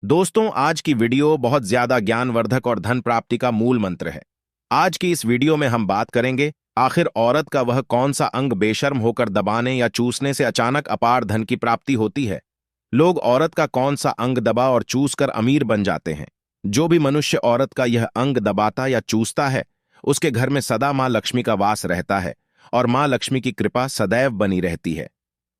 दोस्तों, आज की वीडियो बहुत ज्यादा ज्ञानवर्धक और धन प्राप्ति का मूल मंत्र है। आज की इस वीडियो में हम बात करेंगे आखिर औरत का वह कौन सा अंग बेशर्म होकर दबाने या चूसने से अचानक अपार धन की प्राप्ति होती है। लोग औरत का कौन सा अंग दबा और चूस कर अमीर बन जाते हैं। जो भी मनुष्य औरत का यह अंग दबाता या चूसता है, उसके घर में सदा मां लक्ष्मी का वास रहता है और मां लक्ष्मी की कृपा सदैव बनी रहती है।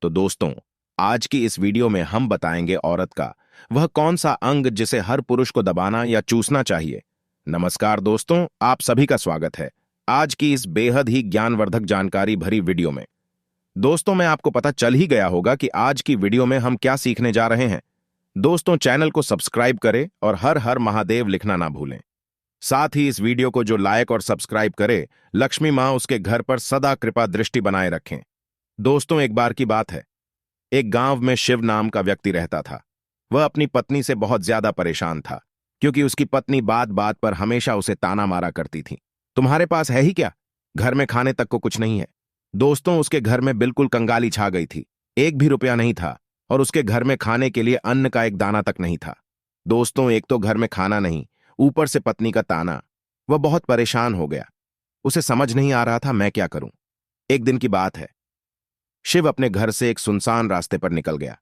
तो दोस्तों, आज की इस वीडियो में हम बताएंगे औरत का वह कौन सा अंग जिसे हर पुरुष को दबाना या चूसना चाहिए। नमस्कार दोस्तों, आप सभी का स्वागत है आज की इस बेहद ही ज्ञानवर्धक जानकारी भरी वीडियो में। दोस्तों, मैं आपको पता चल ही गया होगा कि आज की वीडियो में हम क्या सीखने जा रहे हैं। दोस्तों, चैनल को सब्सक्राइब करें और हर हर महादेव लिखना ना भूलें। साथ ही इस वीडियो को जो लाइक और सब्सक्राइब करे, लक्ष्मी मां उसके घर पर सदा कृपा दृष्टि बनाए रखें। दोस्तों, एक बार की बात है, एक गांव में शिव नाम का व्यक्ति रहता था। वह अपनी पत्नी से बहुत ज्यादा परेशान था, क्योंकि उसकी पत्नी बात बात पर हमेशा उसे ताना मारा करती थी। तुम्हारे पास है ही क्या? घर में खाने तक को कुछ नहीं है। दोस्तों, उसके घर में बिल्कुल कंगाली छा गई थी। एक भी रुपया नहीं था और उसके घर में खाने के लिए अन्न का एक दाना तक नहीं था। दोस्तों, एक तो घर में खाना नहीं, ऊपर से पत्नी का ताना। वह बहुत परेशान हो गया। उसे समझ नहीं आ रहा था मैं क्या करूं। एक दिन की बात है, शिव अपने घर से एक सुनसान रास्ते पर निकल गया।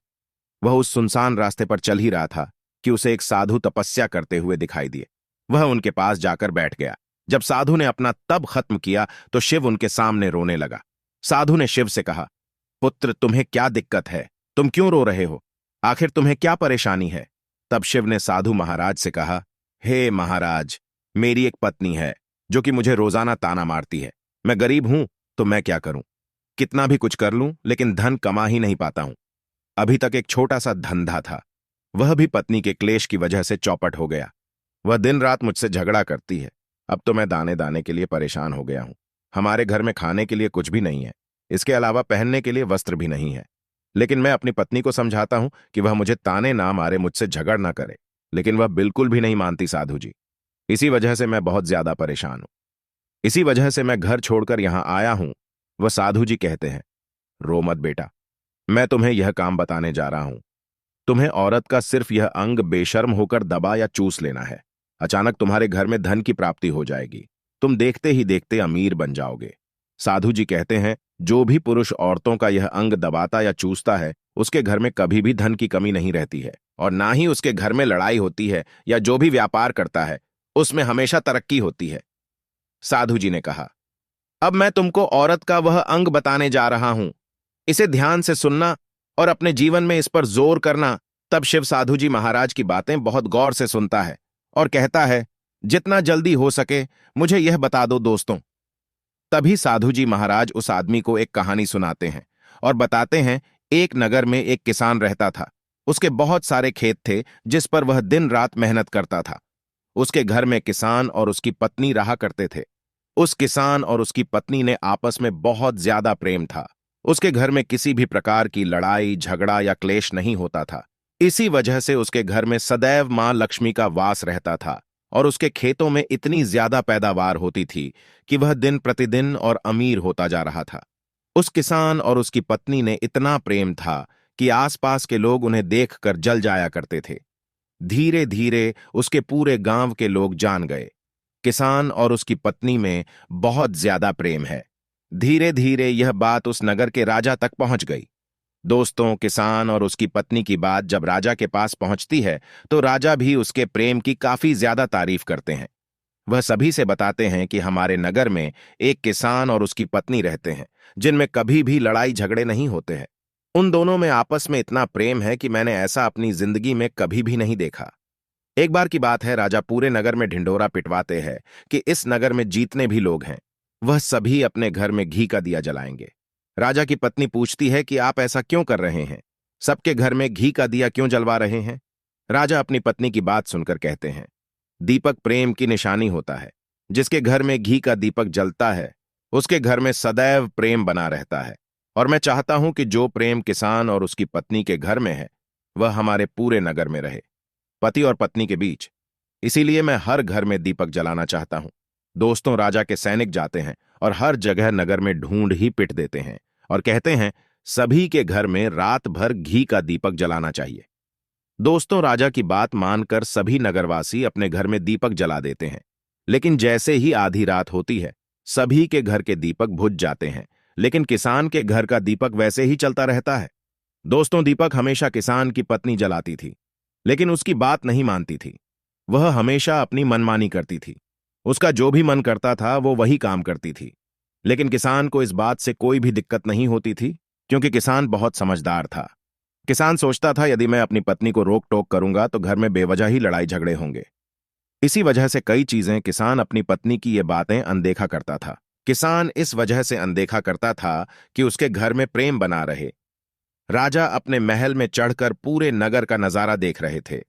वह उस सुनसान रास्ते पर चल ही रहा था कि उसे एक साधु तपस्या करते हुए दिखाई दिए। वह उनके पास जाकर बैठ गया। जब साधु ने अपना तप खत्म किया तो शिव उनके सामने रोने लगा। साधु ने शिव से कहा, पुत्र, तुम्हें क्या दिक्कत है? तुम क्यों रो रहे हो? आखिर तुम्हें क्या परेशानी है? तब शिव ने साधु महाराज से कहा, हे महाराज, मेरी एक पत्नी है जो कि मुझे रोजाना ताना मारती है। मैं गरीब हूं तो मैं क्या करूं? कितना भी कुछ कर लूं लेकिन धन कमा ही नहीं पाता हूं। अभी तक एक छोटा सा धंधा था, वह भी पत्नी के क्लेश की वजह से चौपट हो गया। वह दिन रात मुझसे झगड़ा करती है। अब तो मैं दाने दाने के लिए परेशान हो गया हूं। हमारे घर में खाने के लिए कुछ भी नहीं है, इसके अलावा पहनने के लिए वस्त्र भी नहीं है। लेकिन मैं अपनी पत्नी को समझाता हूं कि वह मुझे ताने ना मारे, मुझसे झगड़ ना करे, लेकिन वह बिल्कुल भी नहीं मानती साधु जी। इसी वजह से मैं बहुत ज्यादा परेशान हूं। इसी वजह से मैं घर छोड़कर यहां आया हूं। वह साधु जी कहते हैं, रो मत बेटा, मैं तुम्हें यह काम बताने जा रहा हूं। तुम्हें औरत का सिर्फ यह अंग बेशर्म होकर दबा या चूस लेना है। अचानक तुम्हारे घर में धन की प्राप्ति हो जाएगी। तुम देखते ही देखते अमीर बन जाओगे। साधु जी कहते हैं, जो भी पुरुष औरतों का यह अंग दबाता या चूसता है, उसके घर में कभी भी धन की कमी नहीं रहती है और ना ही उसके घर में लड़ाई होती है, या जो भी व्यापार करता है उसमें हमेशा तरक्की होती है। साधु जी ने कहा, अब मैं तुमको औरत का वह अंग बताने जा रहा हूं। इसे ध्यान से सुनना और अपने जीवन में इस पर जोर करना। तब शिव साधु जी महाराज की बातें बहुत गौर से सुनता है और कहता है, जितना जल्दी हो सके मुझे यह बता दो दोस्तों। तभी साधु जी महाराज उस आदमी को एक कहानी सुनाते हैं और बताते हैं, एक नगर में एक किसान रहता था। उसके बहुत सारे खेत थे जिस पर वह दिन रात मेहनत करता था। उसके घर में किसान और उसकी पत्नी रहा करते थे। उस किसान और उसकी पत्नी ने आपस में बहुत ज्यादा प्रेम था। उसके घर में किसी भी प्रकार की लड़ाई झगड़ा या क्लेश नहीं होता था। इसी वजह से उसके घर में सदैव मां लक्ष्मी का वास रहता था और उसके खेतों में इतनी ज्यादा पैदावार होती थी कि वह दिन प्रतिदिन और अमीर होता जा रहा था। उस किसान और उसकी पत्नी ने इतना प्रेम था कि आसपास के लोग उन्हें देखकर जल जाया करते थे। धीरे धीरे उसके पूरे गांव के लोग जान गए, किसान और उसकी पत्नी में बहुत ज्यादा प्रेम है। धीरे धीरे यह बात उस नगर के राजा तक पहुंच गई। दोस्तों, किसान और उसकी पत्नी की बात जब राजा के पास पहुंचती है तो राजा भी उसके प्रेम की काफी ज्यादा तारीफ करते हैं। वह सभी से बताते हैं कि हमारे नगर में एक किसान और उसकी पत्नी रहते हैं जिनमें कभी भी लड़ाई झगड़े नहीं होते हैं। उन दोनों में आपस में इतना प्रेम है कि मैंने ऐसा अपनी जिंदगी में कभी भी नहीं देखा। एक बार की बात है, राजा पूरे नगर में ढिंढोरा पिटवाते हैं कि इस नगर में जितने भी लोग हैं वह सभी अपने घर में घी का दिया जलाएंगे। राजा की पत्नी पूछती है कि आप ऐसा क्यों कर रहे हैं? सबके घर में घी का दिया क्यों जलवा रहे हैं? राजा अपनी पत्नी की बात सुनकर कहते हैं, दीपक प्रेम की निशानी होता है। जिसके घर में घी का दीपक जलता है उसके घर में सदैव प्रेम बना रहता है, और मैं चाहता हूं कि जो प्रेम किसान और उसकी पत्नी के घर में है वह हमारे पूरे नगर में रहे, पति और पत्नी के बीच। इसीलिए मैं हर घर में दीपक जलाना चाहता हूं। दोस्तों, राजा के सैनिक जाते हैं और हर जगह नगर में ढूंढ ही पिट देते हैं और कहते हैं, सभी के घर में रात भर घी का दीपक जलाना चाहिए। दोस्तों, राजा की बात मानकर सभी नगरवासी अपने घर में दीपक जला देते हैं। लेकिन जैसे ही आधी रात होती है, सभी के घर के दीपक बुझ जाते हैं। लेकिन किसान के घर का दीपक वैसे ही चलता रहता है। दोस्तों, दीपक हमेशा किसान की पत्नी जलाती थी, लेकिन उसकी बात नहीं मानती थी। वह हमेशा अपनी मनमानी करती थी। उसका जो भी मन करता था वो वही काम करती थी। लेकिन किसान को इस बात से कोई भी दिक्कत नहीं होती थी, क्योंकि किसान बहुत समझदार था। किसान सोचता था, यदि मैं अपनी पत्नी को रोक टोक करूंगा तो घर में बेवजह ही लड़ाई झगड़े होंगे। इसी वजह से कई चीजें किसान अपनी पत्नी की ये बातें अनदेखा करता था। किसान इस वजह से अनदेखा करता था कि उसके घर में प्रेम बना रहे। राजा अपने महल में चढ़कर पूरे नगर का नजारा देख रहे थे।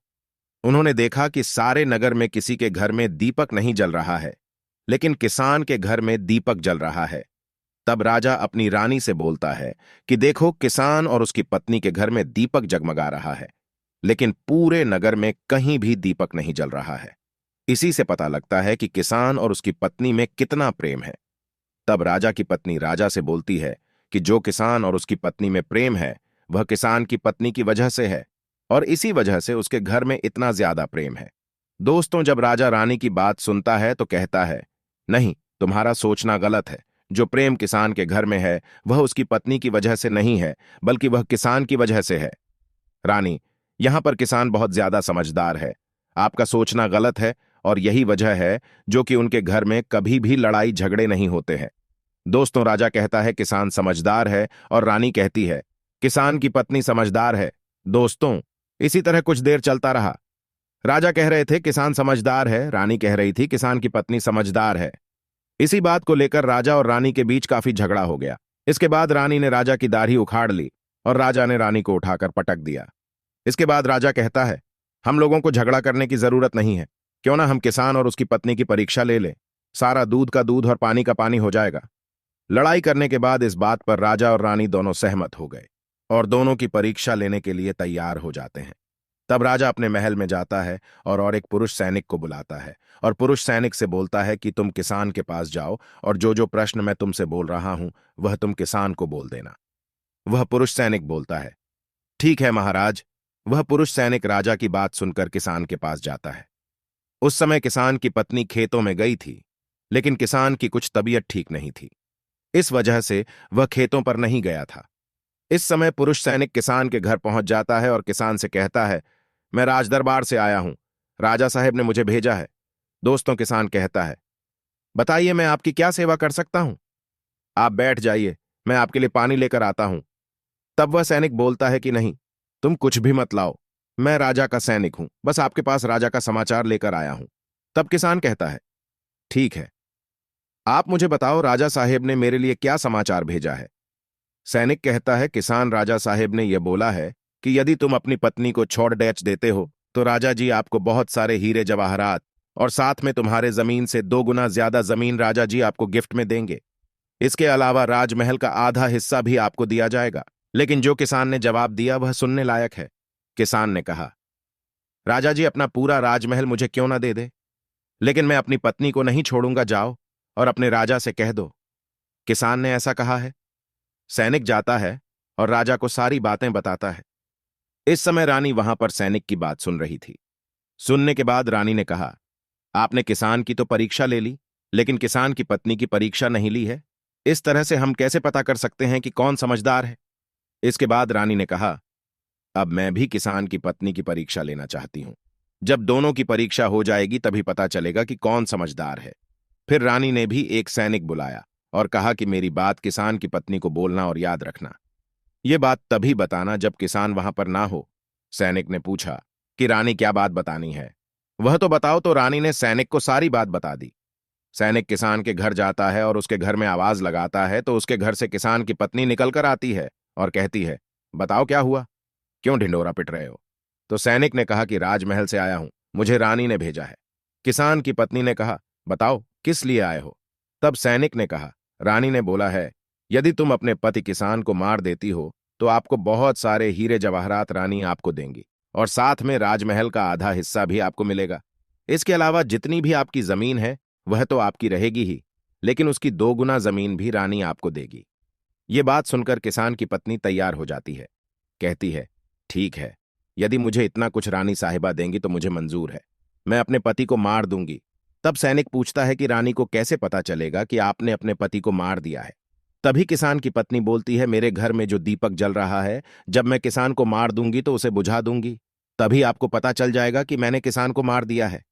उन्होंने देखा कि सारे नगर में किसी के घर में दीपक नहीं जल रहा है, लेकिन किसान के घर में दीपक जल रहा है। तब राजा अपनी रानी से बोलता है कि देखो, किसान और उसकी पत्नी के घर में दीपक जगमगा रहा है, लेकिन पूरे नगर में कहीं भी दीपक नहीं जल रहा है। इसी से पता लगता है कि किसान और उसकी पत्नी में कितना प्रेम है। तब राजा की पत्नी राजा से बोलती है कि जो किसान और उसकी पत्नी में प्रेम है, वह किसान की पत्नी की वजह से है, और इसी वजह से उसके घर में इतना ज्यादा प्रेम है। दोस्तों, जब राजा रानी की बात सुनता है तो कहता है, नहीं, तुम्हारा सोचना गलत है। जो प्रेम किसान के घर में है, वह उसकी पत्नी की वजह से नहीं है, बल्कि वह किसान की वजह से है। रानी, यहां पर किसान बहुत ज्यादा समझदार है। आपका सोचना गलत है, और यही वजह है जो कि उनके घर में कभी भी लड़ाई झगड़े नहीं होते हैं। दोस्तों, राजा कहता है किसान समझदार है, और रानी कहती है किसान की पत्नी समझदार है। दोस्तों, इसी तरह कुछ देर चलता रहा। राजा कह रहे थे किसान समझदार है, रानी कह रही थी किसान की पत्नी समझदार है। इसी बात को लेकर राजा और रानी के बीच काफी झगड़ा हो गया। इसके बाद रानी ने राजा की दाढ़ी उखाड़ ली, और राजा ने रानी को उठाकर पटक दिया। इसके बाद राजा कहता है, हम लोगों को झगड़ा करने की जरूरत नहीं है। क्यों ना हम किसान और उसकी पत्नी की परीक्षा ले लें। सारा दूध का दूध और पानी का पानी हो जाएगा। लड़ाई करने के बाद इस बात पर राजा और रानी दोनों सहमत हो गए, और दोनों की परीक्षा लेने के लिए तैयार हो जाते हैं। तब राजा अपने महल में जाता है और एक पुरुष सैनिक को बुलाता है, और पुरुष सैनिक से बोलता है कि तुम किसान के पास जाओ, और जो जो प्रश्न मैं तुमसे बोल रहा हूं वह तुम किसान को बोल देना। वह पुरुष सैनिक बोलता है, ठीक है महाराज। वह पुरुष सैनिक राजा की बात सुनकर किसान के पास जाता है। उस समय किसान की पत्नी खेतों में गई थी, लेकिन किसान की कुछ तबीयत ठीक नहीं थी। इस वजह से वह खेतों पर नहीं गया था। इस समय पुरुष सैनिक किसान के घर पहुंच जाता है और किसान से कहता है, मैं राजदरबार से आया हूं, राजा साहब ने मुझे भेजा है। दोस्तों, किसान कहता है, बताइए मैं आपकी क्या सेवा कर सकता हूं। आप बैठ जाइए, मैं आपके लिए पानी लेकर आता हूं। तब वह सैनिक बोलता है कि नहीं, तुम कुछ भी मत लाओ, मैं राजा का सैनिक हूं, बस आपके पास राजा का समाचार लेकर आया हूं। तब किसान कहता है, ठीक है, आप मुझे बताओ राजा साहेब ने मेरे लिए क्या समाचार भेजा है। सैनिक कहता है, किसान, राजा साहेब ने यह बोला है कि यदि तुम अपनी पत्नी को छोड़ डैच देते हो तो राजा जी आपको बहुत सारे हीरे जवाहरात और साथ में तुम्हारे जमीन से 2 गुना ज्यादा जमीन राजा जी आपको गिफ्ट में देंगे। इसके अलावा राजमहल का आधा हिस्सा भी आपको दिया जाएगा। लेकिन जो किसान ने जवाब दिया वह सुनने लायक है। किसान ने कहा, राजा जी अपना पूरा राजमहल मुझे क्यों ना दे दे, लेकिन मैं अपनी पत्नी को नहीं छोड़ूंगा। जाओ और अपने राजा से कह दो किसान ने ऐसा कहा है। सैनिक जाता है और राजा को सारी बातें बताता है। इस समय रानी वहां पर सैनिक की बात सुन रही थी। सुनने के बाद रानी ने कहा, आपने किसान की तो परीक्षा ले ली, लेकिन किसान की पत्नी की परीक्षा नहीं ली है। इस तरह से हम कैसे पता कर सकते हैं कि कौन समझदार है। इसके बाद रानी ने कहा, अब मैं भी किसान की पत्नी की परीक्षा लेना चाहती हूं। जब दोनों की परीक्षा हो जाएगी तभी पता चलेगा कि कौन समझदार है। फिर रानी ने भी एक सैनिक बुलाया और कहा कि मेरी बात किसान की पत्नी को बोलना और याद रखना। ये बात तभी बताना जब किसान वहां पर ना हो। सैनिक ने पूछा कि रानी क्या बात बतानी है, वह तो बताओ। तो रानी ने सैनिक को सारी बात बता दी। सैनिक किसान के घर जाता है और उसके घर में आवाज लगाता है तो उसके घर से किसान की पत्नी निकल कर आती है और कहती है, बताओ क्या हुआ, क्यों ढिंढोरा पिट रहे हो। तो सैनिक ने कहा कि राजमहल से आया हूं, मुझे रानी ने भेजा है। किसान की पत्नी ने कहा, बताओ किस लिए आए हो। तब सैनिक ने कहा, रानी ने बोला है, यदि तुम अपने पति किसान को मार देती हो तो आपको बहुत सारे हीरे जवाहरात रानी आपको देंगी, और साथ में राजमहल का आधा हिस्सा भी आपको मिलेगा। इसके अलावा जितनी भी आपकी जमीन है वह तो आपकी रहेगी ही, लेकिन उसकी 2 गुना जमीन भी रानी आपको देगी। ये बात सुनकर किसान की पत्नी तैयार हो जाती है। कहती है, ठीक है, यदि मुझे इतना कुछ रानी साहिबा देंगी तो मुझे मंजूर है। मैं अपने पति को मार दूंगी। तब सैनिक पूछता है कि रानी को कैसे पता चलेगा कि आपने अपने पति को मार दिया है। तभी किसान की पत्नी बोलती है, मेरे घर में जो दीपक जल रहा है, जब मैं किसान को मार दूंगी तो उसे बुझा दूंगी, तभी आपको पता चल जाएगा कि मैंने किसान को मार दिया है।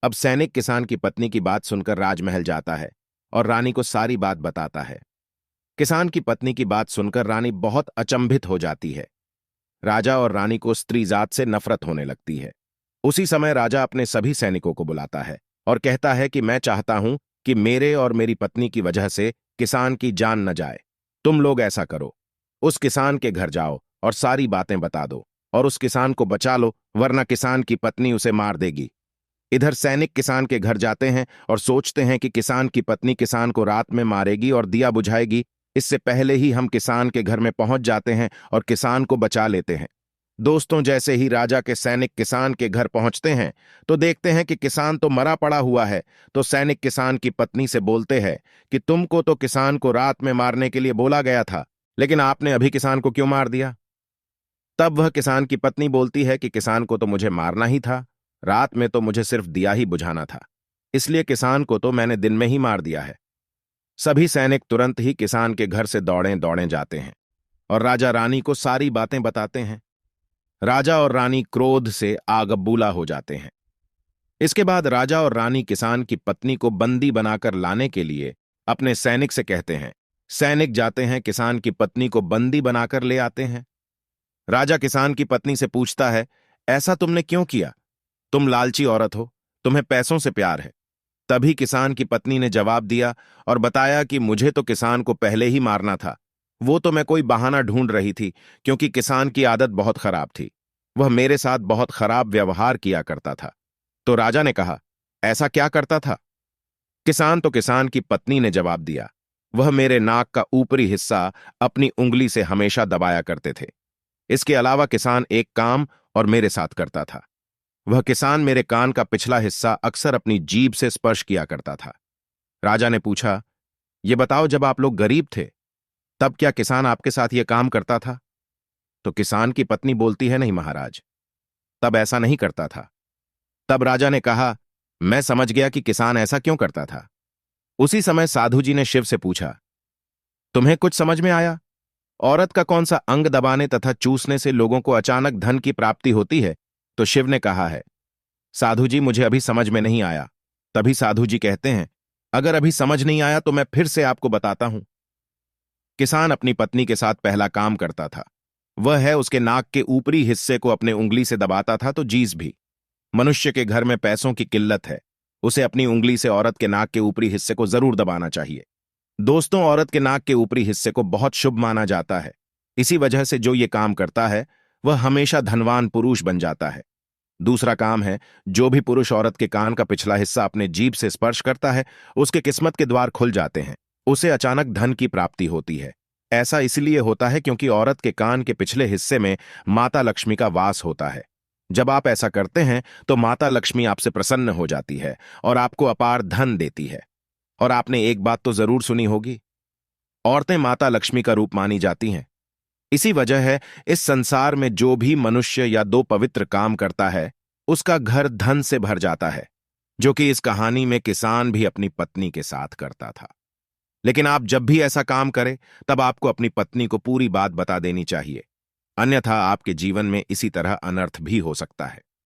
अब सैनिक किसान की पत्नी की बात सुनकर राजमहल जाता है और रानी को सारी बात बताता है। किसान की पत्नी की बात सुनकर रानी बहुत अचंभित हो जाती है। राजा और रानी को स्त्री जात से नफरत होने लगती है। उसी समय राजा अपने सभी सैनिकों को बुलाता है और कहता है कि मैं चाहता हूं कि मेरे और मेरी पत्नी की वजह से किसान की जान न जाए। तुम लोग ऐसा करो, उस किसान के घर जाओ और सारी बातें बता दो और उस किसान को बचा लो, वरना किसान की पत्नी उसे मार देगी। इधर सैनिक किसान के घर जाते हैं और सोचते हैं कि किसान की पत्नी किसान को रात में मारेगी और दिया बुझाएगी। इससे पहले ही हम किसान के घर में पहुंच जाते हैं और किसान को बचा लेते हैं। दोस्तों, जैसे ही राजा के सैनिक किसान के घर पहुंचते हैं तो देखते हैं कि किसान तो मरा पड़ा हुआ है। तो सैनिक किसान की पत्नी से बोलते हैं कि तुमको तो किसान को रात में मारने के लिए बोला गया था, लेकिन आपने अभी किसान को क्यों मार दिया? तब वह किसान की पत्नी बोलती है कि किसान को तो मुझे मारना ही था, रात में तो मुझे सिर्फ दिया ही बुझाना था, इसलिए किसान को तो मैंने दिन में ही मार दिया है। सभी सैनिक तुरंत ही किसान के घर से दौड़े दौड़े जाते हैं और राजा रानी को सारी बातें बताते हैं। राजा और रानी क्रोध से आग बबूला हो जाते हैं। इसके बाद राजा और रानी किसान की पत्नी को बंदी बनाकर लाने के लिए अपने सैनिक से कहते हैं। सैनिक जाते हैं, किसान की पत्नी को बंदी बनाकर ले आते हैं। राजा किसान की पत्नी से पूछता है, ऐसा तुमने क्यों किया? तुम लालची औरत हो, तुम्हें पैसों से प्यार है। तभी किसान की पत्नी ने जवाब दिया और बताया कि मुझे तो किसान को पहले ही मारना था, वो तो मैं कोई बहाना ढूंढ रही थी, क्योंकि किसान की आदत बहुत खराब थी, वह मेरे साथ बहुत खराब व्यवहार किया करता था। तो राजा ने कहा, ऐसा क्या करता था? किसान की पत्नी ने जवाब दिया, वह मेरे नाक का ऊपरी हिस्सा अपनी उंगली से हमेशा दबाया करते थे। इसके अलावा किसान एक काम और मेरे साथ करता था, वह किसान मेरे कान का पिछला हिस्सा अक्सर अपनी जीभ से स्पर्श किया करता था। राजा ने पूछा, यह बताओ, जब आप लोग गरीब थे तब क्या किसान आपके साथ यह काम करता था? तो किसान की पत्नी बोलती है, नहीं महाराज, तब ऐसा नहीं करता था। तब राजा ने कहा, मैं समझ गया कि किसान ऐसा क्यों करता था। उसी समय साधु जी ने शिव से पूछा, तुम्हें कुछ समझ में आया? औरत का कौन सा अंग दबाने तथा चूसने से लोगों को अचानक धन की प्राप्ति होती है? तो शिव ने कहा है, साधु जी, मुझे अभी समझ में नहीं आया। तभी साधु जी कहते हैं, अगर अभी समझ नहीं आया तो मैं फिर से आपको बताता हूं। किसान अपनी पत्नी के साथ पहला काम करता था, वह है उसके नाक के ऊपरी हिस्से को अपने उंगली से दबाता था। तो जीस भी, मनुष्य के घर में पैसों की किल्लत है, उसे अपनी उंगली से औरत के नाक के ऊपरी हिस्से को जरूर दबाना चाहिए। दोस्तों, औरत के नाक के ऊपरी हिस्से को बहुत शुभ माना जाता है। इसी वजह से जो ये काम करता है वह हमेशा धनवान पुरुष बन जाता है। दूसरा काम है, जो भी पुरुष औरत के कान का पिछला हिस्सा अपने जीभ से स्पर्श करता है, उसके किस्मत के द्वार खुल जाते हैं, उसे अचानक धन की प्राप्ति होती है। ऐसा इसलिए होता है क्योंकि औरत के कान के पिछले हिस्से में माता लक्ष्मी का वास होता है। जब आप ऐसा करते हैं तो माता लक्ष्मी आपसे प्रसन्न हो जाती है और आपको अपार धन देती है। और आपने एक बात तो जरूर सुनी होगी, औरतें माता लक्ष्मी का रूप मानी जाती हैं। इसी वजह है इस संसार में जो भी मनुष्य या दो पवित्र काम करता है उसका घर धन से भर जाता है, जो कि इस कहानी में किसान भी अपनी पत्नी के साथ करता था। लेकिन आप जब भी ऐसा काम करें तब आपको अपनी पत्नी को पूरी बात बता देनी चाहिए, अन्यथा आपके जीवन में इसी तरह अनर्थ भी हो सकता है।